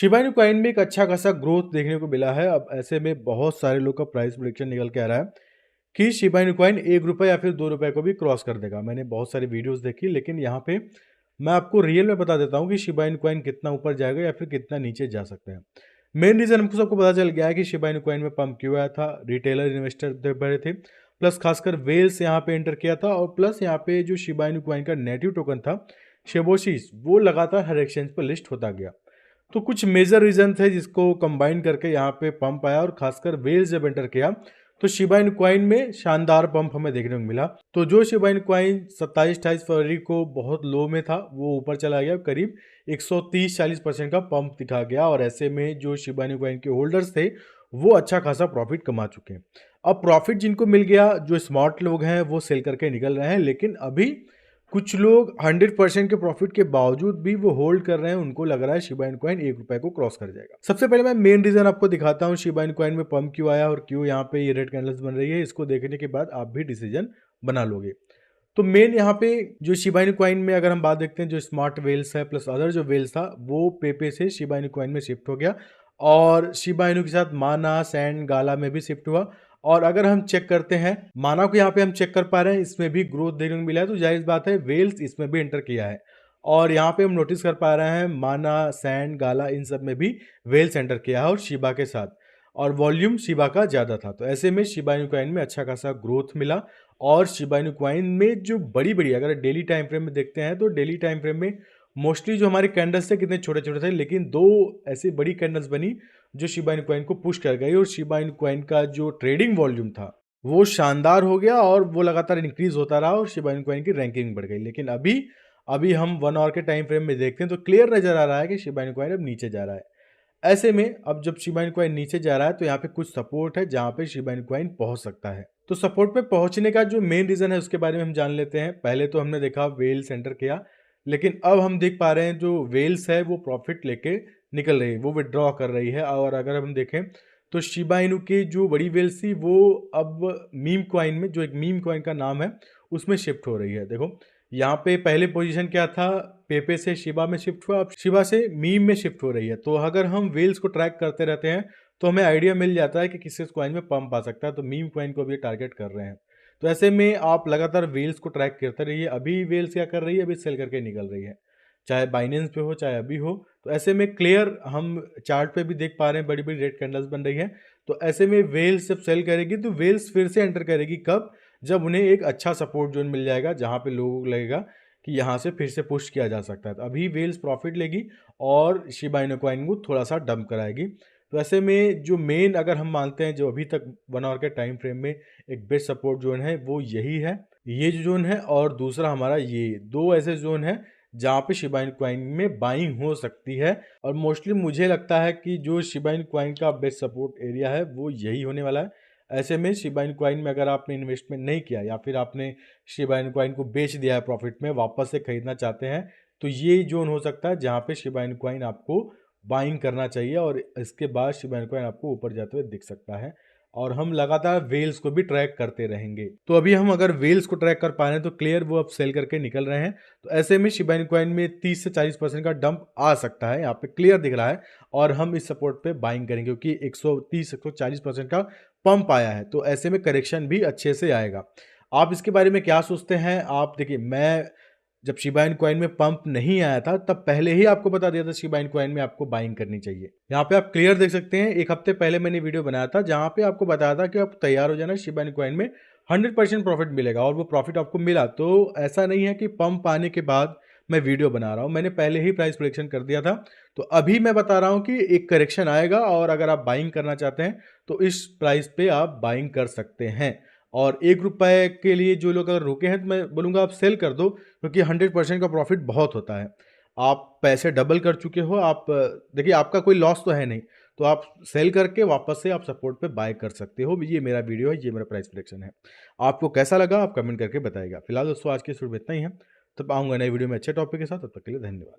Shiba Inu coin में एक अच्छा खासा ग्रोथ देखने को मिला है। अब ऐसे में बहुत सारे लोग का प्राइस प्रेडिक्शन निकल के आ रहा है कि शिबा इनू कॉइन ₹1 या फिर ₹2 को भी क्रॉस कर देगा। मैंने बहुत सारी वीडियोस देखी, लेकिन यहाँ पे मैं आपको रियल में बता देता हूँ कि शिबा इनू कॉइन कितना ऊपर जाएगा या फिर कितना नीचे जा सकता है। मेन रीज़न हमको सबको पता चल गया है कि शिबा इनू कॉइन में पंप क्यों आया था। रिटेलर इन्वेस्टर बड़े थे, प्लस खासकर वेल्स यहाँ पे एंटर किया था, और प्लस यहाँ पे जो शिबा इनू कॉइन का नेटिव टोकन था शिबोशिस, वो लगातार हर एक्सचेंज पर लिस्ट होता गया। तो कुछ मेजर रीजन थे जिसको कंबाइन करके यहाँ पे पंप आया, और खासकर वेल्स जब एंटर किया तो शिबा इन कॉइन में शानदार पंप हमें देखने को मिला। तो जो शिबा इन कॉइन 27-28 फरवरी को बहुत लो में था, वो ऊपर चला गया, करीब 130-40% का पंप दिखा गया, और ऐसे में जो शिबा इन कॉइन के होल्डर्स थे वो अच्छा खासा प्रॉफिट कमा चुके हैं। अब प्रॉफिट जिनको मिल गया, जो स्मार्ट लोग हैं वो सेल करके निकल रहे हैं, लेकिन अभी कुछ लोग 100% के प्रॉफिट के बावजूद भी वो होल्ड कर रहे हैं। उनको लग रहा है शिबा इन कॉइन ₹1 को क्रॉस कर जाएगा। सबसे पहले मैं मेन रीजन आपको दिखाता हूँ शिबा इन कॉइन में पंप क्यों आया और क्यों यहाँ पे ये रेड कैंडल्स बन रही है। इसको देखने के बाद आप भी डिसीजन बना लोगे। तो मेन यहाँ पे जो शिबा इन कॉइन में अगर हम बात देखते हैं, जो स्मार्ट वेल्स है प्लस अदर जो वेल्स था वो पेपे से शिबा इन कॉइन में शिफ्ट हो गया, और शिबा इनू के साथ माना, सैंड, गाला में भी शिफ्ट हुआ। और अगर हम चेक करते हैं माना को, यहाँ पे हम चेक कर पा रहे हैं, इसमें भी ग्रोथ देखने को मिला है, तो जाहिर बात है वेल्स इसमें भी एंटर किया है। और यहाँ पे हम नोटिस कर पा रहे हैं माना, सैंड, गाला इन सब में भी वेल्स एंटर किया है, और शिबा के साथ, और वॉल्यूम शिबा का ज़्यादा था। तो ऐसे में शिबा इनू कॉइन में अच्छा खासा ग्रोथ मिला। और शिबा इनू कॉइन में जो बड़ी बड़ी, अगर डेली टाइम फ्रेम में देखते हैं तो डेली टाइम फ्रेम में मोस्टली जो हमारे कैंडल्स थे कितने छोटे छोटे थे, लेकिन दो ऐसी बड़ी कैंडल्स बनी जो शिबा इनू कॉइन को पुश कर गई, और शिबा इनू कॉइन का जो ट्रेडिंग वॉल्यूम था वो शानदार हो गया, और वो लगातार इंक्रीज होता रहा, और शिबा इनू कॉइन की रैंकिंग बढ़ गई। लेकिन अभी अभी हम 1 आवर के टाइम फ्रेम में देखते हैं तो क्लियर नजर आ रहा है कि शिबा इनू कॉइन अब नीचे जा रहा है। ऐसे में अब जब शिबा इनू कॉइन नीचे जा रहा है तो यहाँ पे कुछ सपोर्ट है जहाँ पे शिबा इनू कॉइन पहुंच सकता है। तो सपोर्ट पे पहुंचने का जो मेन रीजन है उसके बारे में हम जान लेते हैं। पहले तो हमने देखा वेल सेंटर किया, लेकिन अब हम देख पा रहे हैं जो वेल्स है वो प्रॉफिट लेके निकल रही है, वो विड्रॉ कर रही है। और अगर हम देखें तो शिबा इनू की जो बड़ी वेल्स थी वो अब मीम कॉइन में, जो एक मीम कॉइन का नाम है, उसमें शिफ्ट हो रही है। देखो यहाँ पे पहले पोजीशन क्या था, पेपे से शिबा में शिफ्ट हुआ, अब शिबा से मीम में शिफ्ट हो रही है। तो अगर हम वेल्स को ट्रैक करते रहते हैं तो हमें आइडिया मिल जाता है कि किस कॉइन में पंप आ सकता है। तो मीम कॉइन को भी टारगेट कर रहे हैं। तो ऐसे में आप लगातार वेल्स को ट्रैक करते रहिए। अभी वेल्स क्या कर रही है, अभी सेल करके निकल रही है, चाहे बाइनेंस पे हो चाहे अभी हो। तो ऐसे में क्लियर हम चार्ट पे भी देख पा रहे हैं बड़ी बड़ी रेड कैंडल्स बन रही है। तो ऐसे में वेल्स जब सेल करेगी तो वेल्स फिर से एंटर करेगी कब, जब उन्हें एक अच्छा सपोर्ट जोन मिल जाएगा जहां पे लोगों को लगेगा कि यहाँ से फिर से पुश किया जा सकता है। तो अभी वेल्स प्रॉफिट लेगी और शिबा इनू कॉइन को थोड़ा सा डंप कराएगी। तो ऐसे में जो मेन अगर हम मानते हैं जो अभी तक 1 आवर के टाइम फ्रेम में एक बेस्ट सपोर्ट जोन है वो यही है, ये जो जोन है, और दूसरा हमारा ये दो ऐसे जोन है जहाँ पे शिबा इन कॉइन में बाइंग हो सकती है। और मोस्टली मुझे लगता है कि जो शिबा इन कॉइन का बेस्ट सपोर्ट एरिया है वो यही होने वाला है। ऐसे में शिबा इन कॉइन में अगर आपने इन्वेस्टमेंट नहीं किया या फिर आपने शिबा इन कॉइन को बेच दिया है प्रॉफिट में, वापस से खरीदना चाहते हैं, तो ये जोन हो सकता है जहाँ पे शिबा इन कॉइन आपको बाइंग करना चाहिए, और इसके बाद शिबा इन कॉइन आपको ऊपर जाते हुए दिख सकता है। और हम लगातार वेल्स को भी ट्रैक करते रहेंगे। तो अभी हम अगर वेल्स को ट्रैक कर पा रहे हैं तो क्लियर वो अब सेल करके निकल रहे हैं। तो ऐसे में शिबा इन कॉइन में 30 से 40% का डंप आ सकता है, यहाँ पे क्लियर दिख रहा है, और हम इस सपोर्ट पे बाइंग करेंगे क्योंकि 130-140% का पंप आया है। तो ऐसे में करेक्शन भी अच्छे से आएगा। आप इसके बारे में क्या सोचते हैं? आप देखिए, मैं जब शिबा इन कॉइन में पंप नहीं आया था तब पहले ही आपको बता दिया था शिबा इन कॉइन में आपको बाइंग करनी चाहिए। यहाँ पे आप क्लियर देख सकते हैं, एक हफ्ते पहले मैंने वीडियो बनाया था जहाँ पे आपको बताया था कि आप तैयार हो जाना, शिबा इन कॉइन में 100% प्रॉफिट मिलेगा, और वो प्रॉफिट आपको मिला। तो ऐसा नहीं है कि पंप आने के बाद मैं वीडियो बना रहा हूँ, मैंने पहले ही प्राइस प्रेडिक्शन कर दिया था। तो अभी मैं बता रहा हूँ कि एक करेक्शन आएगा, और अगर आप बाइंग करना चाहते हैं तो इस प्राइस पे आप बाइंग कर सकते हैं। और ₹1 के लिए जो लोग अगर रुके हैं तो मैं बोलूँगा आप सेल कर दो, क्योंकि 100% का प्रॉफिट बहुत होता है। आप पैसे डबल कर चुके हो, आप देखिए आपका कोई लॉस तो है नहीं, तो आप सेल करके वापस से आप सपोर्ट पे बाय कर सकते हो। ये मेरा वीडियो है, ये मेरा प्राइस प्रेडिक्शन है। आपको कैसा लगा आप कमेंट करके बताइएगा। फिलहाल दोस्तों आज की इस वीडियो में इतना ही है, तब आऊँगा नई वीडियो में अच्छे टॉपिक के साथ। तब तक के लिए धन्यवाद।